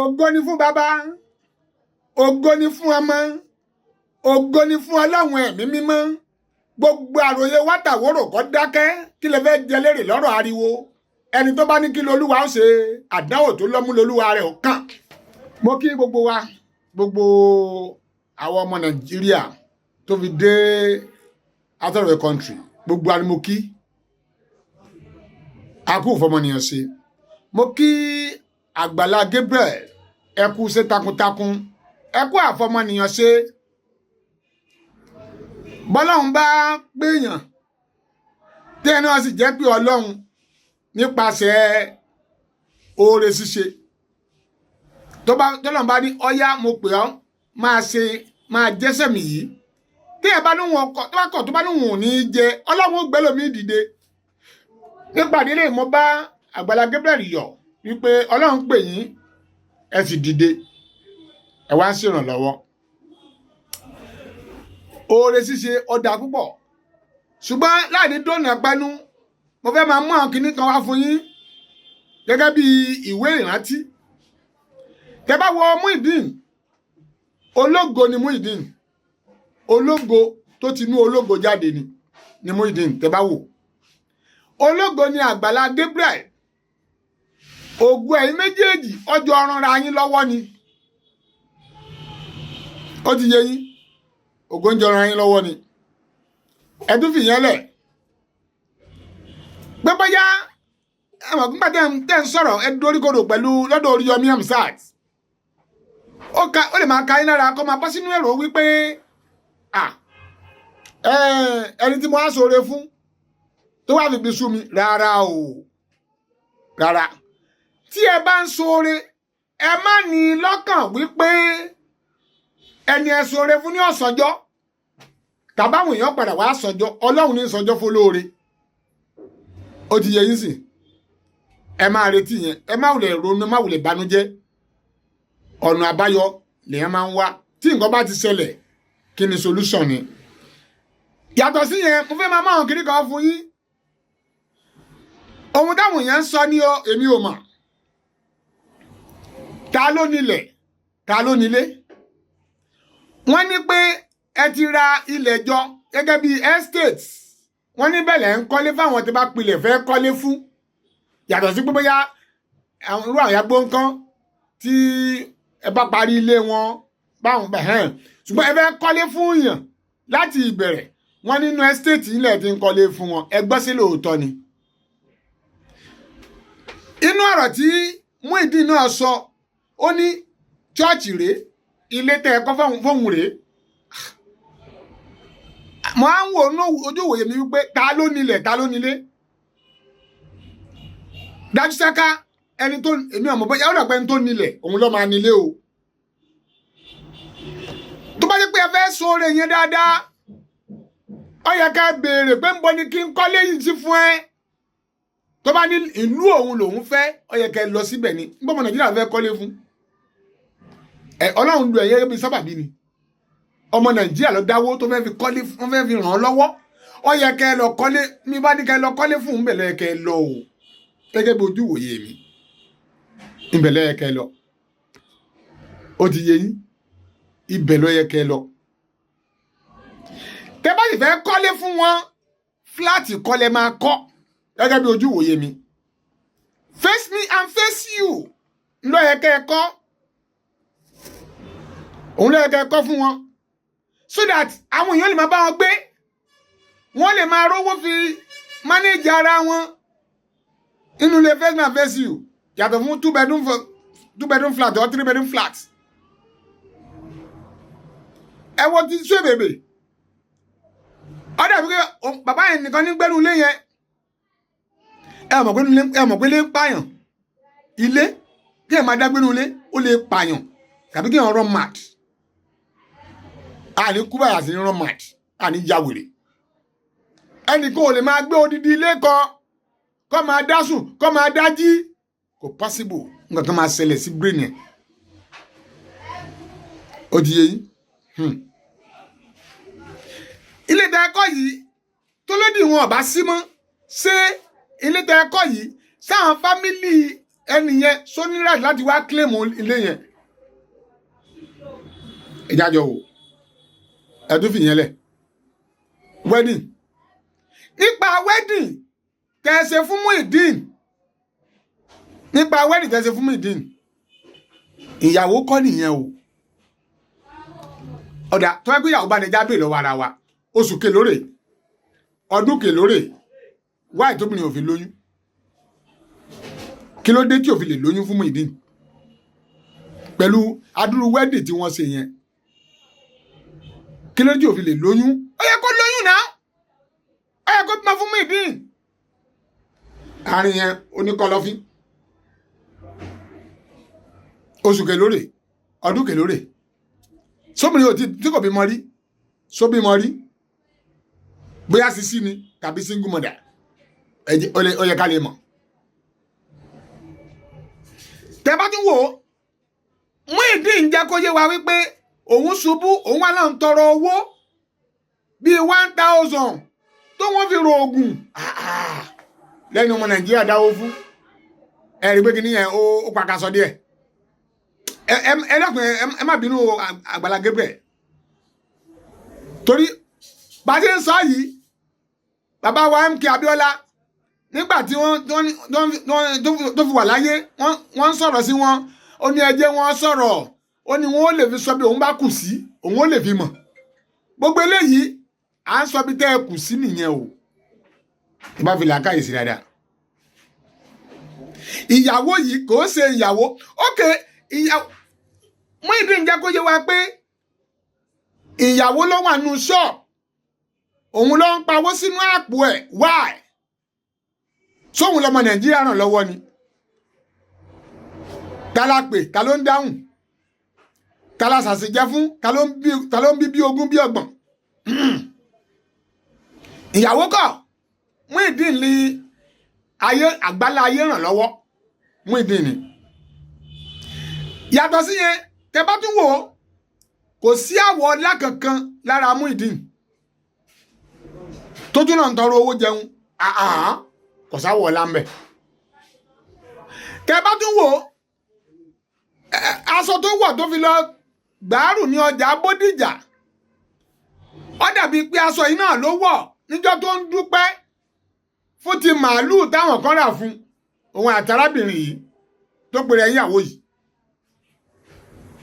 ògo ni fún bàbá ògo ni fún ọmọ ògo ni fún Ọlọ́run ẹ̀mí mímọ́ gbogbo àròyé wátàwórò kó dákẹ́ kí lè fẹ́ jẹ lérè lọ́rọ̀ ariwo ẹni tó bá ní kí lolúwa ó ṣe àdánwò tó lọ́mú lolúwa rẹ̀ ó kàn. Mo kí gbogbo wa gbogbo àwọn ọmọ Nàìjíríà tó fi dé out of the country gbogbo àni mo kí akú fọmọnìyàn ṣe. Mo kí Àgbàlá Gabriel ẹ kú ṣe takuntakun ẹ kú àfọmọnìyàn ṣe. Bọ́lọ́run bá gbèyàn tẹ́ẹ̀ náà sì jẹ́ pé Ọlọ́run nípasẹ̀ oore ṣíṣe tọ́lọ́run bá ní ọyá mo pè ọ́ máa jẹ́sẹ̀ mi yìí tí ẹ bá níwọ̀n ọkọ̀ tó bá níwọ̀n ò ní jẹ Ọlọ́run ó gbé lómi dìde. Nípa ìdílé mo bá Àgbàlá Gabriel yọ̀ wípé Ọlọ́run pè yín ẹ sì dìde ẹ wá ń ṣèrànlọ́wọ́. Oore ṣíṣe ọ̀dà púpọ̀ ṣùgbọ́n láàrin dóònà pẹ́nu mo fẹ́ máa mú àwọn kinní kan wá fún yín gẹ́gẹ́ bí ìwé ìrántí. Tẹ́ bá wo Muyideen ológo ni Muyideen ológo tó ti inú ológo jáde ni Muyideen tẹ́ bá wò ológo ni Àgbàlá Gabriel ògo ẹ̀yin méjèèjì ọjọ́ ọ̀rànra yín lọ́wọ́ ni ó ti yé yín ògo ń jọra yín lọ́wọ́ ni ẹdún fìyẹn lẹ̀ pé bóyá ẹmọ̀ nígbà tẹ́ ń sọ̀rọ̀ ẹ doríkodò pẹ̀lú lọ́dọ̀ Oríyọmí Hamzat ó lè máa ka yín lára kó máa bọ́ sínú èrò wípé ẹni tí mo á ṣoore fún tó wà fi bí sú mi rárá o rárá tí ẹ bá ń ṣoore ẹ má ní lọ́kàn wípé ẹni ẹ ṣoore fún ní ọ̀sánjọ́ tàbáwọn èèyàn padà wá sànjọ́ Ọlọ́run ní sànjọ́ fún olóore ó ti yẹ yín sí ẹ máa retí yẹn ẹ má wulẹ̀ ronú má wulẹ̀ banújẹ́ ọ̀nà àbáyọ lèyàn máa ń wá tí nǹkan bá ti ṣẹlẹ̀ kí ni solution ni. Yàtọ̀ sí yẹn mo fẹ́ máa mọ àwọn kiri kan fún yín ohun táwọn èèyàn ń sọ ní ọ èmi ò mọ̀ ta ló nílẹ̀ ta ló nílé. Wọ́n ní pé ẹ ti ra ilẹ̀ jọ gẹ́gẹ́ bí estate wọ́n ní bẹ̀lẹ̀ ń kọ́lé fáwọn tí bá pilẹ̀ fẹ́ kọ́lé fún yàtọ̀ sí pé bóyá irú àwọn àyàgbó nǹkan tí ẹ bá parí ilé wọn báwọn bẹ̀hẹ́n ṣùgbọ́n ẹ fẹ́ kọ́lé fún yàn láti ìbẹ̀rẹ̀ wọ́n nínú estate ilẹ̀ tí ń kọ́lé fún wọn ẹ gbọ́ sí lóòótọ́ ni. Inú ọ̀rọ̀ tí Muyideen náà sọ ó ní chọ́ọ̀chì rèé ilé tẹ́ ẹ kọ́ fóun rèé mo á ń wò ní ojú òwòye mi wípé ta ló nílẹ̀ ta ló nílé dájú sáká ẹni tó èmi ọmọ bóyá ó dàgbà ẹni tó nílẹ̀ òun ló máa nílé o. Tó bá jẹ́ pé ẹ fẹ́ ṣoore yẹn dáadáa ó yẹ ká béèrè pé ń bọ̀ ni kí n kọ́lé yìí sí fún ẹ tó bá ní ìlú òun lòun fẹ́ ó yẹ ká lọ síbẹ̀ ni ń bọ̀ ọmọ Nàìjíríà fẹ́ kọ́lé fún Ọlọ́run lu ẹ̀yẹ́ bí sábàbí ni ọmọ Nàìjíríà lọ dáwó tó fẹ́ fi kọ́lé wọ́n fẹ́ fi ràn án lọ́wọ́ ó yẹ kẹ́ ẹ lọ kọ́lé mi bá ní kẹ́ ẹ lọ kọ́lé fún ìbẹ̀lẹ̀ yẹ kẹ́ ẹ lọ o gẹ́gẹ́ bí ojú ìwòye mi ìbẹ̀lẹ̀ yẹ kẹ́ ẹ lọ ó ti yé yín ìbẹ̀lẹ̀ yẹ kẹ́ ẹ lọ. Tẹ́ bá sì fẹ́ kọ́lé fún wọn fúláàtì kọ́lé máa kọ́ gẹ́gẹ́ bí ojú ìwòye mi face me and face you ńlọ yẹ kẹ́ ẹ kọ́ òun lè kẹ́kọ́ fún wọn so that àwọn èèyàn lè máa bá wọn gbé wọ́n lè máa rówó fi manage ara wọn inú ilé face me and face you yàtọ̀ fún two bedroom flat or 3 bedroom flat. Ẹ wo ti sún èbèbè ọ̀dà bí bàbá yẹn nìkan ní gbẹ́nu ilé yẹn ẹ mọ̀ pé ilé ń pààyàn ilé kí ẹ máa dá gbẹ́nu ilé ó lè pààyàn tàbí kí ẹ rán mad àní kú báyà sí rán mad àní yàwèrè ẹnìkan ò lè máa gbé odidi ilé kan kó máa dá sùn kó máa dá jí kò possible nǹkan kan máa ṣẹlẹ̀ sí brain yẹn ó di yẹn ilé tẹ ẹkọ yìí tó lódì wọn ọba sí mọ́ ṣé ilé tẹ ẹkọ yìí sáwọn fámìlì ẹni yẹn só ní right láti wá claim ilé yẹn ìjájọ wò ẹ̀dún fìyẹn lẹ̀ wedding nípa wedding tẹ̀sẹ̀ fún Muyideen nípa wedding tẹ̀sẹ̀ fún Muyideen ìyàwó kọ́ nìyẹn o ọ̀dà tó ẹgbẹ́ ìyàwó bá ní jábè lọ́wọ́ ara wa oṣù kelóre ọdún kelóre wáì tóbìnrin ò fi lóyún kí ló dé tí ò fi lè lóyún fún Muyideen pẹ̀lú adúrú wedding tí wọ́n ṣe yẹn kí ló dé tí ò fi lè lóyún ó yẹ kó lóyún náà ó yẹ kó bímọ fún Muyideen àárín yẹn oníkọlọfín oṣù kelóre ọdún kelóre sóbìnrin ò tí kò bímọ rí sóbímọ rí bóyá sisi ni tàbí single mother ó yẹ ká lè mọ̀ tẹ́ bá tún wò ó Muyideen jẹ́ kó yé wa wípé òun ṣubú òun wà náà ń tọrọ owó bíi 1000 tó wọ́n fi ro oògùn lẹ́nu ọmọ Nàìjíríà dáwó fún ẹ̀rí pé kìíní yẹn ó pàkàsọ díẹ̀ ẹ dákun ẹ má bínú Àgbàlá Gabriel torí bá a ṣe ń sọ yìí bàbá wa MK Abiola nígbà tí wọ́n tó fi wà láyé wọ́n ń sọ̀rọ̀ sí wọn ó ní ẹ jẹ́ wọn sọ̀rọ̀ ó ní wọn ó lè fi sọ bí òun bá kù sí òun ó lè fi mọ̀ gbogbo eléyìí à ń sọ bí tẹ́ ẹ kù sí nìyẹn o ìbá fi làákàyè sí dáadáa ìyàwó yìí kò ṣe ìyàwó ókè ìyàwó Muyideen jẹ́ kó yé wa pé ìyàwó ló wà nù ṣọ́ọ̀bù òun ló ń pawó sínú àpò ẹ̀ why sóhun lọmọ Nàìjíríà ràn lọ́wọ́ ni ta la pè ta ló ń dáhùn ta la ṣàṣejẹ fún ta ló ń bí bí ogún bí ọgbọ̀n ìyàwó kọ́ Muyideen ní ayé àgbálá ayé ràn lọ́wọ́ Muyideen ni yàtọ̀ sí yẹn tẹ́ bá tún wò ó kò sí àwọ̀ ọlá kankan lára Muyideen tó tún náà ń tọrọ owó jẹun kò sáwọ̀ ọlá ń bẹ tẹ́ bá tún wò ó aṣọ tó wọ̀ tó fi lọ gbàárù ní ọjà Bódìjà ó dàbí pé aṣọ yìí náà ló wọ̀ níjọ́ tó ń dúpẹ́ fún ti màálùú táwọn kan rà fún òun àtàrábìnrin yìí tó pèrè ìyàwó yìí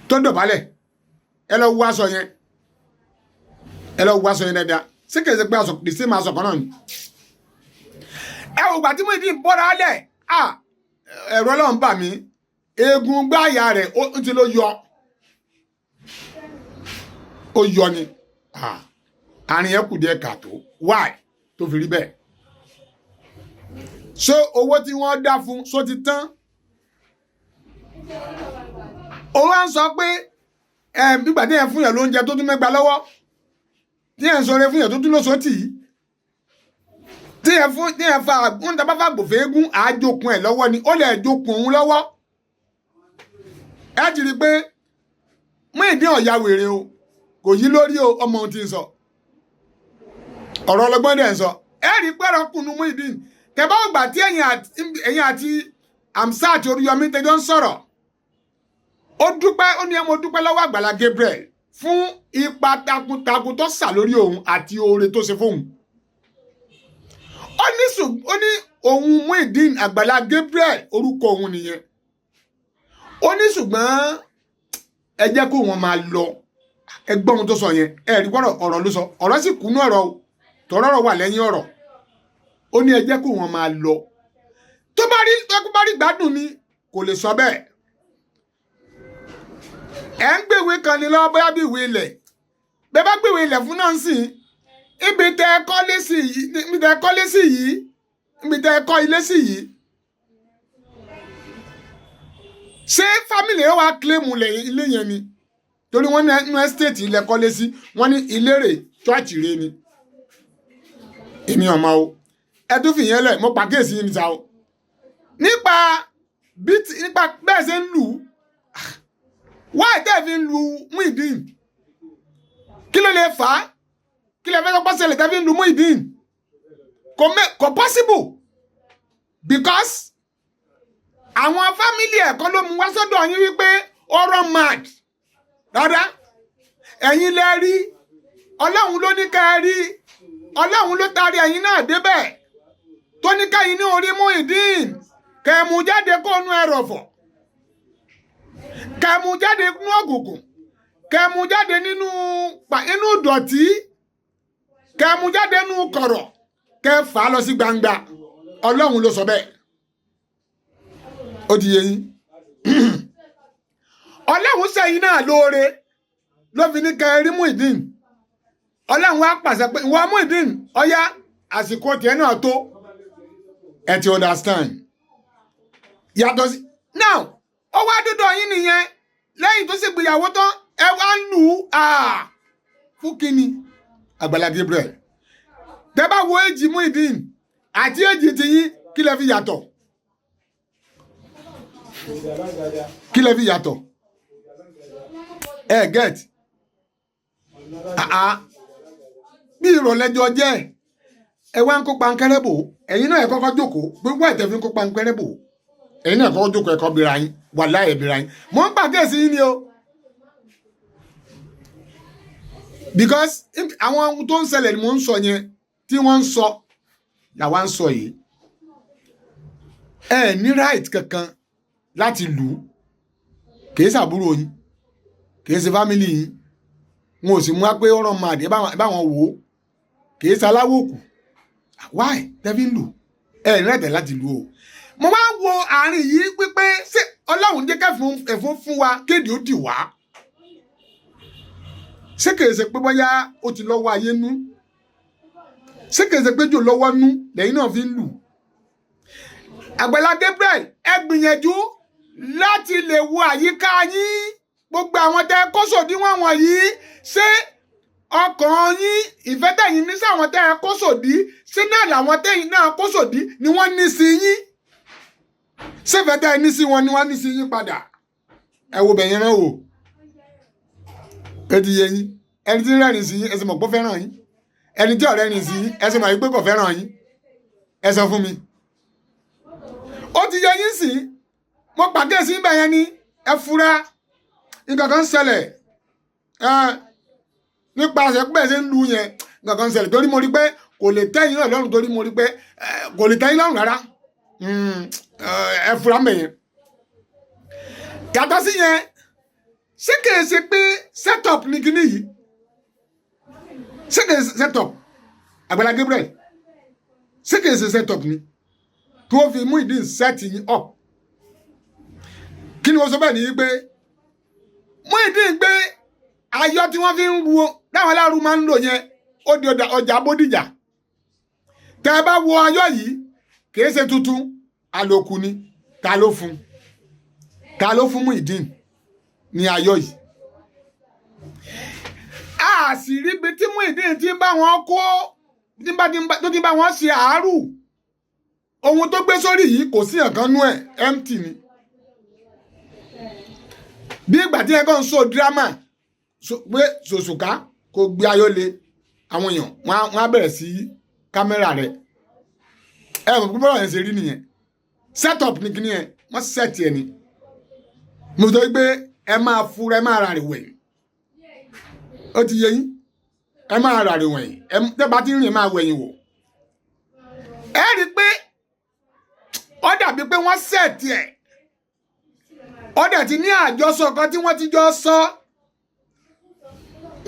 tó dọ̀bálẹ̀ ẹ lọ wo aṣọ yẹn dáadáa sí kìí ṣe pé aṣọ kìí sí máa aṣọ kan náà ni ẹ wò gbà tí Muyideen bọ́ra lẹ̀ ẹ̀rọ ọlọ́run bà mí eegun gbáàyà rẹ̀ ó ti ló yọ ó yọ ni àárín yẹn kù díẹ̀ kàtó why tó fi rí bẹ́ẹ̀ ṣé owó tí wọ́n dá fún ṣó ti tán ó wá ń sọ pé nígbà tí yẹn fún yẹn lóúnjẹ tó tún mẹ́gbàá lọ́wọ́ tí yẹn ń sọ̀rọ̀ fún yẹn tó tún lóṣòtì yìí tí yẹn fa ń tàbá fà gbòfé eégún àájokun ẹ̀ lọ́wọ́ ni ó lè jokun òun lọ́wọ́ ẹ jìrì pé Muyideen ọ̀ya wèrè o kò yí lórí o ọmọ ohun tí ń sọ ọ̀rọ̀ ọlọ́gbọ́n dẹ̀ ń sọ ẹ rí pẹ́rọ kùnú Muyideen tẹ̀bá ògbà tí ẹ̀yin àti Hamzat Oríyọmí tẹjọ́ ń sọ̀rọ̀ ó dúpẹ́ ó ní ẹ mo dúpẹ́ lọ́wọ́ Àgbàlá Gabriel fún ipa takuntakun tó sà lórí òun àti oore tó ṣe fóun ó ní òun Muyideen Àgbàlá Gabriel orúkọ òun nìyẹn ó ní ṣùgbọ́n ẹ jẹ́ kó wọn máa lọ ẹgbọ́n ohun tó sọ yẹn ẹ rí ọ̀rọ̀ ló sọ ọ̀rọ̀ sì kúnú ọ̀rọ̀ tọ́rọ̀ wà lẹ́yìn ọ̀rọ̀ ó ní ẹ jẹ́ kó wọn máa lọ tó bá rí gbádùn ni kò lè sọ bẹ́ẹ̀ ẹ ń gbèwé kan ní lọ́wọ́ bóyá bí ìwé ilẹ̀ bẹ́ẹ̀ bá gbèwé ilẹ̀ fún náà sìn ibi tẹ́ ẹ kọ́lé sí yìí ibi tẹ́ ẹ kọ́ ilé sí yìí ṣé fámìlì rẹ wá kílèmù ilé yẹn ni torí wọ́n ní inú ẹ́stéètì ilẹ̀ kọ́lé sí wọ́n ní ilé rẹ̀ ṣọ́ọ̀ṣì rẹ̀ ni èmi ọmọ o ẹ tún fìyẹn lẹ̀ mo pàkíyèsí yìí níta o nípa bẹ́ẹ̀ ṣe ń lù wáì tẹ́ fi ń lu Muyideen kí ló lè fà á kí lè fẹ́ sọ pọ́sẹ̀lẹ̀ tẹ́ fi ń lu Muyideen kò possible because àwọn fámìlì ẹ̀kọ́ ló mú wá sọ́dọ̀ yín wípé ọ̀rọ̀ mad rárá ẹ̀yin lẹ rí ọlọ́run ló ní ká ẹ rí ọlọ́run ló taari ẹ̀yin náà débẹ̀ tó ní káyìn ní orí Muyideen kẹ̀mú jáde kó nu ẹrọ̀fọ̀ kẹ̀mú jáde nínú òkùnkùn kẹ̀mú jáde nínú ìdọ̀tí kẹ̀mú jáde nínú kọ̀rọ̀ kẹfà lọ sí gbangba ọlọ́run ló sọ bẹ́ẹ̀ ó ti yé yín ọlọ́run sẹ́yìn náà lóore ló fi ní kẹ́ rí Muyideen ọlọ́run wá pàṣẹ pé ìwọ Muyideen ọ̀yá àsìkò tiẹ̀ náà tó ẹ ti understand yàtọ̀ sí now ó wá dúdọ̀ yín nìyẹn lẹ́yìn tó sì gbìyàwó tán ẹ wá ń lù ú fún kínní Àgbàlá Gabriel tẹ́ bá wo èjì Muyideen àti èjì tiyín kí lẹ fi yàtọ̀ kí lẹ fi yàtọ̀ ẹ get bí ìrọ̀lẹ́jọ jẹ́ ẹ wá ń kó pankẹ́rẹ́ bò ẹ̀yin náà ẹ kọ́kọ́ jókòó gbogbo ẹ̀tẹ̀ fi ń kó pankẹ́rẹ́ bò ẹ̀yin náà kọ́kọ́ jókòó ẹ̀kọ́ bìíra yín wà láyé bìíra yín mo ń pàkíyèsí yín ni o because àwọn ohun tó ń ṣẹlẹ̀ ni mo ń sọ yẹn tí wọ́n ń sọ làwa ń sọ yìí ẹ ní right kankan láti lù ú kìí ṣàbúrò yín kìí ṣe fámìlì yín wọn ò sì mú wá pé ọ̀rọ̀ máa dé báwọn wò ó kìí ṣe aláwòkù why tẹ́fí ń lù ẹ ní ẹ̀tẹ̀ láti lù ó mo máa ń wo àárín yìí pípé ṣé ọlọ́run jẹ́ ẹ̀fún fún wa kéde ó dì wá ṣé kìí ṣe pé bóyá ó ti lọ́wọ́ ayé nú ṣé kìí ṣe pé jò lọ́wọ́ nú lẹ́yìn náà fi ń lù Àgbàlá Gabriel ẹ gbìyànjú láti lè wo àyíká yín gbogbo àwọn tẹ kó sòdí wọn wọ̀nyí ṣé ọkàn yín ìfẹ́ tẹ̀yin ní sáwọn tẹ kó sòdí ṣé náà làwọn tẹ̀yin náà kó sòdí ni wọ́n ní sí yín ṣé ìfẹ́ tẹ̀ ní sí wọn ni wọ́n ní sí yín padà ẹ wo bẹ̀yẹn náà wò ẹ ti yé yín ẹni tí ń rẹ́rìn sí yín ẹ sì mọ̀ pé ó fẹ́ràn yín ẹni tí ò rẹ́rìn sí yín ẹ sì mọ̀ pé kò fẹ́ràn yín ẹ sọ fún mi ó ti yé yín sí mo pàkíyèsí ibẹ̀ yẹn ni ẹ fura nǹkan kan ṣẹlẹ̀ nípasẹ̀ pé ẹ ṣe ń lu yẹn nǹkan kan ṣẹlẹ̀ torí mo rí pé kò lè tẹ́yìn náà lọ́rùn torí mo rí pé kò lè tẹ́yìn lọ́rùn rárá ẹ fura mẹ́ yẹn yàtọ̀ sí yẹn ṣé kìí ṣe pé setup ní kíní yìí ṣé kìí ṣe setup Àgbàlá Gabriel ṣé kìí ṣe setup ni kí wọ́n fi Muyideen set yín up kí ni wọ́n sọ bẹ́ẹ̀ ni pé Muyideen gbé ayọ̀ tí wọ́n fi ń ru láwọn aláàrú máa ń lò yẹn ó di ọjà Bódìjà tẹ́ ẹ bá wo ayọ̀ yìí kìí ṣe tuntun àlòkù ni ta ló fún Muyideen ní ayọ̀ yìí a sì rí ibi tí Muyideen ti bá wọn kó tó ti bá wọn ṣe àárù ohun tó gbé sórí yìí kò sí nǹkan nú ẹ̀ empty ni bí ìgbà tí ẹ kàn ń so dírámà pé Sòṣùká kò gbé ayọ̀ lé àwọn èèyàn wọn á bẹ̀rẹ̀ sí kámẹ́rà rẹ̀ ẹ mọ̀ pé bọ́lá yẹn ṣe rí nìyẹn setup ní kíní yẹn wọ́n set ẹ̀ ni mo sọ pé ẹ máa fura ẹ máa rà rè wẹ̀yìn ó ti yé yín ẹ máa rà rè wẹ̀yìn tẹ́ bá ti rìn máa wẹ̀yìn wò ẹ rí i pé ó dàbí pé wọ́n set ẹ̀ ó dẹ̀ ti ní àjọsọ kan tí wọ́n ti jọ sọ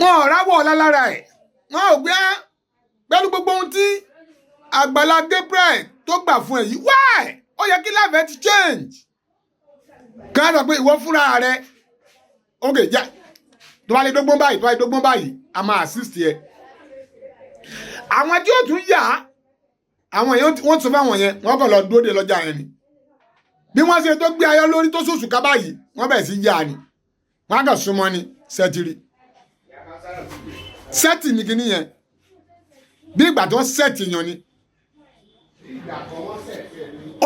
wọn ò ráwọ̀ lálára ẹ̀ wọn ò gbé pẹ̀lú gbogbo ohun tí Àgbàlá Gabriel tó gbà fún ẹ yìí why ó yẹ kí life ẹ ti change ká sọ pé ìwọ fúnra rẹ ok já tó bá lè dógbón báyìí a máa assist ẹ àwọn tí ó tún yà àwọn èèyàn wọ́n sọ fáwọn yẹn wọ́n kàn lọ dúró de lọ́jà yẹn ni bí wọ́n ṣe tó gbé ayọ̀ lórí tó Sòṣùká báyìí wọ́n bẹ̀rẹ̀ sí yá ni wọ́n á kàn súnmọ́ ni sẹ́tìrì sẹ́tì ní kíní yẹn bí ìgbà tó sẹ́tì yan ni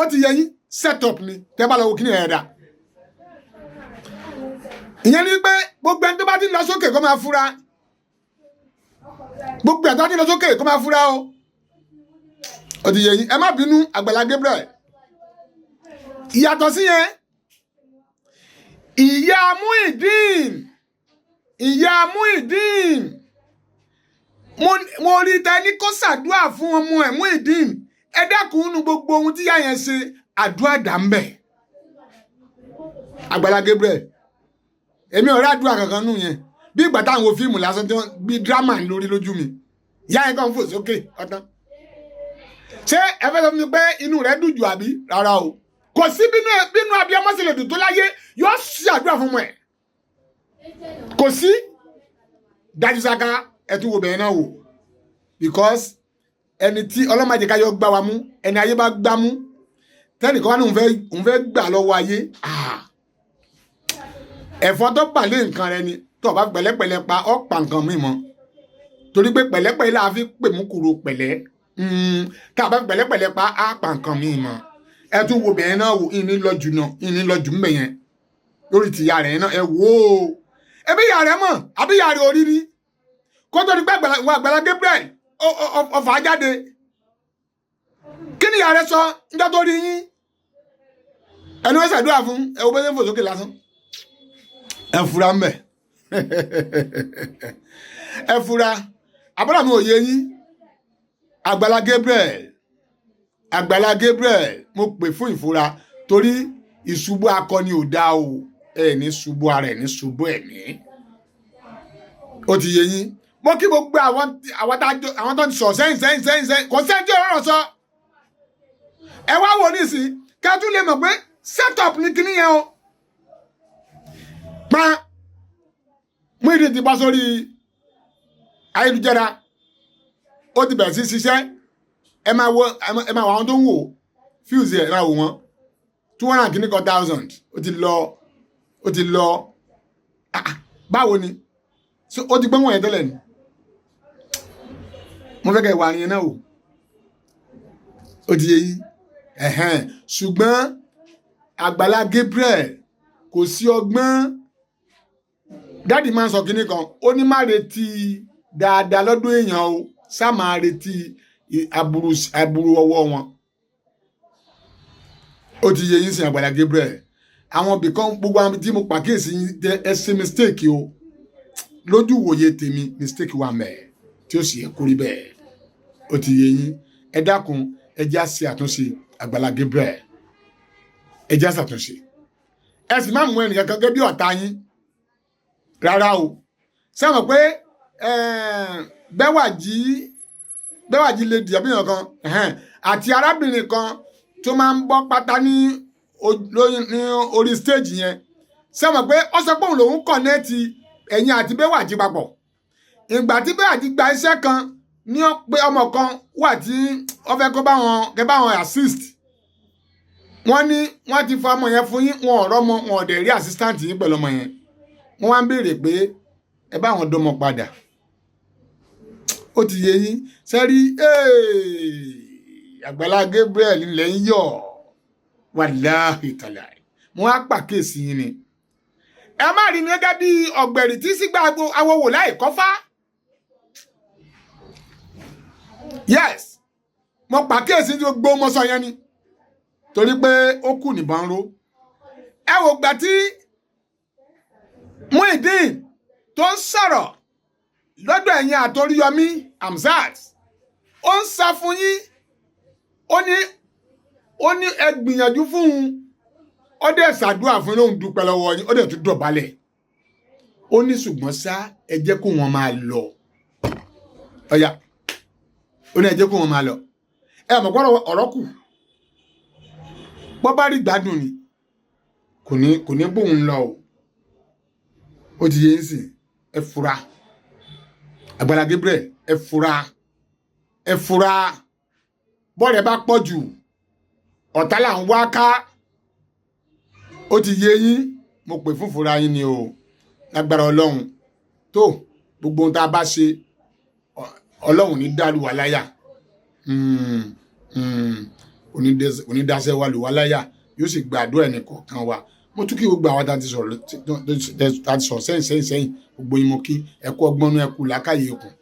ó ti yẹ yín set up ni tẹ́ bá lọ wo kíní yẹn dá ìyẹn ni pé gbogbo ẹni tó bá ti lọ sókè kó máa fura gbogbo ẹni tó bá ti lọ sókè kó máa fura o ó ti yẹ yín ẹ má bínú Àgbàlá Gabriel ìyàtọ̀ sí yẹn ìyá Muyideen mo rí ta ní kó ṣàdúrà fún ọmọ ẹ̀ Muyideen ẹ dákun nínú gbogbo ohun tí ìyá yẹn ṣe àdúrà dà ń bẹ̀. Àgbàlá Gabriel èmi ò rí àdúrà kankan nù yẹn bí ìgbà táwọn wo fíìmù lásán tí wọ́n bí dírámà ń lórí lójú mi ìyá yẹn kàn fò sókè ọ̀tán. Ṣé ẹ fẹ́ sọ fún mi pé inú rẹ̀ dùn jù àbí rárá o kò sí bínú abiyamọ sì lè dùn tó láyé yóò ṣe àdúrà fún ọmọ ẹ̀ kò sí dájú sáká ẹ tún wo bẹ̀rẹ̀ náà wò because ẹni tí ọlọ́mọdé ká yọ gbá wa mú ẹni ayé bá gbá mú tẹ́nìkan wá ní òun fẹ́ gbà lọ́wọ́ ayé ẹ̀fọ́ tó pàlẹ́ nǹkan rẹ ni tó bá pẹ̀lẹ́pẹ̀lẹ́ pa ọ́ pa nǹkan mi mọ́ torí pé pẹ̀lẹ́pẹ̀lẹ́ la fi pè mú kúrò pẹ̀lẹ́ tá a bá pẹ̀lẹ́pẹ̀lẹ́ pa á pa nǹkan mi mọ́ ẹ tún wo bẹ̀rẹ̀ náà wò ìní lọ́jù mbẹ̀ yẹn lórí tìyá rẹ̀ náà ẹ wò ó ẹbí ìyá rẹ̀ mọ̀ àbí ìyá rẹ̀ oríri kó tó di pé Àgbàlá Gabriel ọfà jáde kí ni ìyá rẹ̀ sọ níjọ́ tó rí yín ẹni wọ́n ṣàdúrà fún ẹ wo bẹ́ẹ̀ fò sókè lásán ẹ fura mbẹ ẹ fura àbúrò mi ò yé yín Àgbàlá Gabriel mo pè fún ìfura torí ìṣubú akọni ò dá o ẹ ní ṣubú ara ẹ ní ṣubú ẹ̀mí ó ti yé yín mo kí gbogbo àwọn tó ti sọ sẹ́yìn kò sẹ́yìn tí ọ̀rọ̀ sọ ẹ wá wò nísìn ká tún lè mọ̀ pé setup ní kíní yẹn o pa Muyideen ti bá sórí ayélujára ó ti bẹ̀rẹ̀ sí ṣiṣẹ́ ẹ máa wo àwọn tó ń wò fíùsì ẹ̀ máa wò wọ́n 200 kìíní kan thousand ó ti lọ báwo ni ó ti gbọ́n wọ̀nyẹn tẹ́lẹ̀ ni mo fẹ́ kẹ́ ìwà àríyàn náà wò ó ti yé yín ṣùgbọ́n Àgbàlá Gabriel kò sí ọgbọ́n dáàdì máa ń sọ kinní kan ó ní má retí dáadáa lọ́dún èèyàn o sá máa retí aburú ọwọ́ wọn ó ti yé yín sìn Àgbàlá Gabriel àwọn ibìkan gbogbo àwọn tí mo pàkíyèsí ẹ ṣe mistake o lójú ìwòye tèmi mistake wà mẹ́ẹ̀ tí ó sì yẹ kó rí bẹ́ẹ̀ ó ti yé yín ẹ dákun ẹ já sí àtúnṣe Àgbàlá Gabriel ẹ já ṣàtúnṣe ẹ sì má mú ẹnìkan kan gẹ́gẹ́ bí ọ̀tá yín rárá o sẹ́wọ̀n pé Bẹ́wàjí lè dì àbíyàn kan àti arábìnrin kan tó máa ń bọ́ pátá ní orí stage yẹn sẹ́wọ̀n pé ó sọ pé òun lòun kọ̀nẹ́ẹ̀tì ẹ̀yìn àti Bẹ́wàjí papọ̀ ìgbà tí Bẹ́wàjí gba iṣẹ́ kan ní pé ọmọ kan wà tí wọ́n fẹ́ kó bá wọn assist wọ́n ní wọ́n ti fa ọmọ yẹn fún yín wọn ọ̀rọ̀ ọmọ wọn ọ̀dẹ̀ rí assistant yín pẹ̀lú ọmọ yẹn wọ́n wá ń béèrè pé ẹ bá wọn dọmọ padà ó ti yé yín sẹ́rí Àgbàlá Gabriel ńlẹ̀ ń yọ̀ wàláhì tàlà mo wá pàkíyèsí yín ni ẹ má rí ní gẹ́gẹ́ bí ọ̀gbẹ̀rì tí sígbà awowò láì kọ́fá yes mo pàkíyèsí tí gbogbo mo sọ yẹn ni torí pé ó kù nìbọn ró ẹ wò gbà tí Muyideen tó ń sọ̀rọ̀ lọ́dọ̀ ẹ̀yin àtOríyọmí Hamzat ó ń sá fún yín ó ní ẹ gbìyànjú fún un ó dẹ̀ ṣàdúrà fún lóhun dúpẹ́ lọ́wọ́ yín ó dẹ̀ tún dọ̀bálẹ̀ ó ní ṣùgbọ́n ṣá ẹ jẹ́ kó wọn máa lọ ọ̀yà ó ní ẹ jẹ́ kó wọn máa lọ ẹ mọ̀ pé ọ̀rọ̀ kù bọ́ bá rí gbádùn ni kò ní bóun lọ o ó ti yé ń sìn ẹ fura Àgbàlá Gabriel ẹ fura bọ́ọ̀rẹ́ bá pọ̀ jù ọ̀tá là ń wá ká ó ti yé yín mo pè fún fura yín ni o lágbára Ọlọ́run tó gbogbo ohun tá a bá ṣe Ọlọ́run ní dàlú wa láyà onídàáṣẹ́ wa lù wá láyà yóò sì gba àdúrà ẹnì kọ̀ọ̀kan wa mo tún kí gbogbo àwọn tá a ti sọ̀rọ̀ sẹ́yìn gbogbo yín mo kí ẹ̀kú ọgbọ́nú ẹ̀kú làákàyè ẹ̀kùn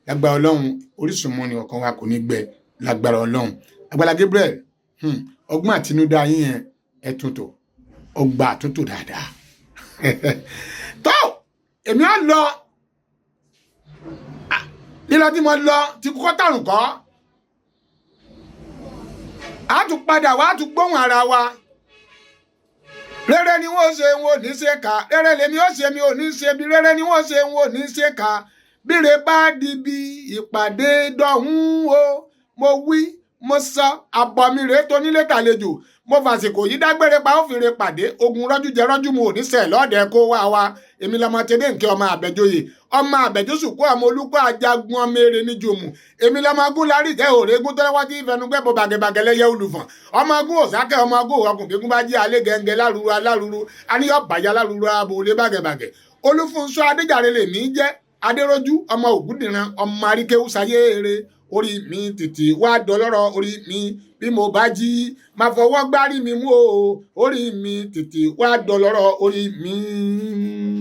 lágbára Ọlọ́run orísun mọ́ ni ọ̀kan wa kò ní gbẹ lágbára Ọlọ́run Àgbàlá Gabriel ọgbọ́n àtinúdá yín yẹn ẹ tuntò ọgbà tuntò dáadáa tó èmi á lọ lílọ tí mo lọ ti kọ́kọ́ tàrùn kọ́ a tún padà wá tún gbóhùn ara wa rere ni wọ́n ṣe wọn ò ní ṣe kà rere lèmi ó ṣe mi ò ní ṣe bí rere ni wọ́n ṣe wọn ò ní ṣe kà bíre bá di bí ìpàdé dọ̀hún o mo wí mo sọ àbọ̀ mi rèé tó nílé tàlejò mo fàsìkò yìí dágbére pa ó fìrè pàdé ogun rọ́jú jẹ rọ́jú mo ò ní sẹ̀ lọ́ọ̀dẹ kó wá wa èmi lọmọ tẹ́lẹ̀ nkẹ́ ọmọ àbẹ̀jọyè ọmọ àbẹ̀jọ́sù kó ọmọ olùkọ́ ajagun ọmọ eré níjòmù èmi lọmọ agún lárí ìtẹ́ òrégún tó lọ́wọ́ tí ìfẹnugbẹ́ bọ bàgẹ́bàgẹ́ lẹ́yẹ olùfọ̀n ọmọ agún òsákẹ́ ọmọ agún ọkùn kíkún bá jí alẹ́ gẹ́gẹ́ lárúurú alárúurú aníyọ̀ bàjá lárúurú abòlé bàgẹ́bàgẹ́ olúfúnṣọ́ adéjàre lèmi jẹ́ adérójú ọmọ ògúndìran ọmọ aríkéwú sayé eré orí mi tètè wá dọlọ́rọ̀ orí mi bí mo bá jí máa fọwọ́ gbárí mi mú o orí mi tètè wá dọlọ́rọ̀ orí mi.